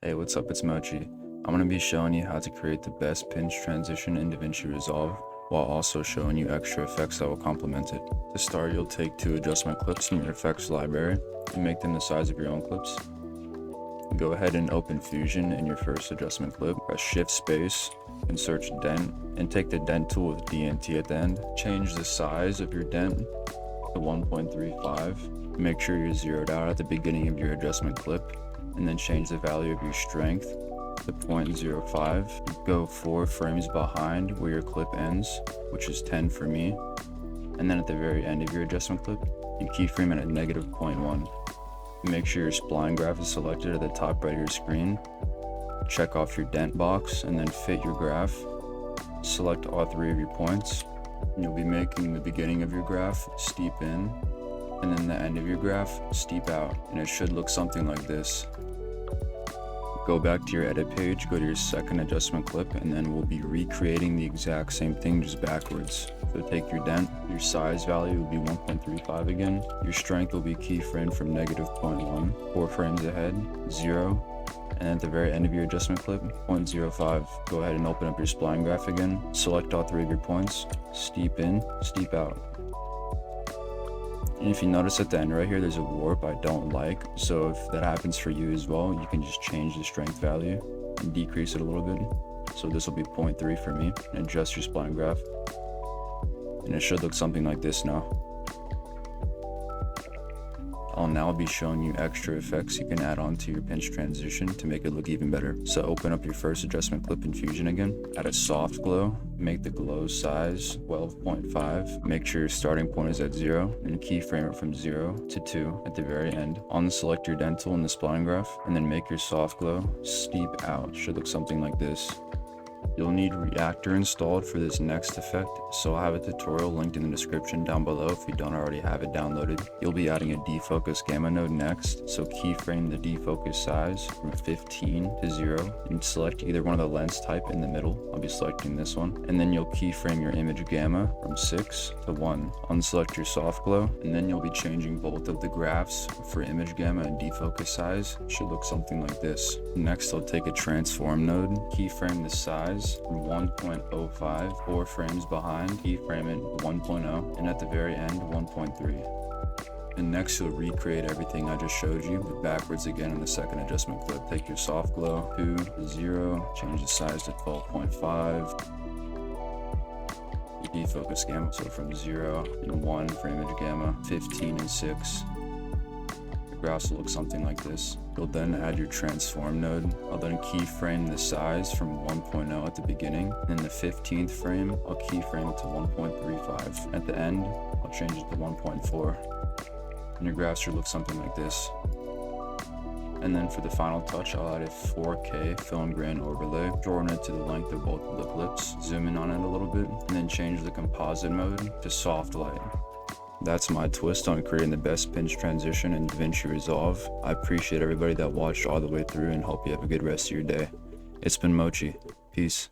Hey, what's up? It's Mochi. I'm going to be showing you how to create the best pinch transition in Davinci Resolve, while also showing you extra effects that will complement it. To start, you'll take 2 adjustment clips from your effects library and make them the size of your own clips. Go ahead and open Fusion in your first adjustment clip, press Shift Space, and search Dent, and take the Dent tool with DNT at the end. Change the size of your dent to 1.35. Make sure you're zeroed out at the beginning of your adjustment clip, and then change the value of your strength to 0.05. Go 4 frames behind where your clip ends, which is 10 for me, and then at the very end of your adjustment clip, you keyframe it at -0.1. Make sure your spline graph is selected at the top right of your screen. Check off your dent box and then fit your graph. Select all 3 of your points. You'll be making the beginning of your graph steep in, and then the end of your graph steep out, and it should look something like this. Go back to your edit page, go to your second adjustment clip, and then we'll be recreating the exact same thing, just backwards. So take your dent, your size value will be 1.35 again, your strength will be keyframed from -0.1, 4 frames ahead, 0, and at the very end of your adjustment clip, 0.05. Go ahead and open up your spline graph again, select all 3 of your points, steep in, steep out. And if you notice at the end right here, there's a warp I don't like. So if that happens for you as well, you can just change the strength value and decrease it a little bit. So this will be 0.3 for me, and adjust your spline graph. And it should look something like this now. I'll now be showing you extra effects you can add on to your pinch transition to make it look even better. So open up your first adjustment clip in Fusion again, add a soft glow, make the glow size 12.5, make sure your starting point is at 0, and keyframe it from 0 to 2 at the very end. Unselect your dent tool in the spline graph, and then make your soft glow steep out. Should look something like this. You'll need Reactor installed for this next effect, so I'll have a tutorial linked in the description down below if you don't already have it downloaded. You'll be adding a defocus gamma node next, so keyframe the defocus size from 15 to 0 and select either one of the lens type in the middle. I'll be selecting this one, and then you'll keyframe your image gamma from 6 to 1. Unselect your soft glow, and then you'll be changing both of the graphs for image gamma and defocus size. It should look something like this. Next, I'll take a transform node, keyframe the size from 1.05, 4 frames behind, keyframe it 1.0, and at the very end 1.3. And next you'll recreate everything I just showed you, but backwards again in the second adjustment clip. Take your soft glow to 0, change the size to 12.5. Your defocus gamma, so from 0 and 1 for image gamma, 15 and 6. Graphs will look something like this. You'll then add your transform node. I'll then keyframe the size from 1.0 at the beginning, and in the 15th frame, I'll keyframe it to 1.35. At the end, I'll change it to 1.4. And your graph should look something like this. And then for the final touch, I'll add a 4K film grain overlay, shorten it to the length of both of the clips, zoom in on it a little bit, and then change the composite mode to soft light. That's my twist on creating the best pinch transition in Davinci Resolve. I appreciate everybody that watched all the way through and hope you have a good rest of your day. It's been Mochi. Peace.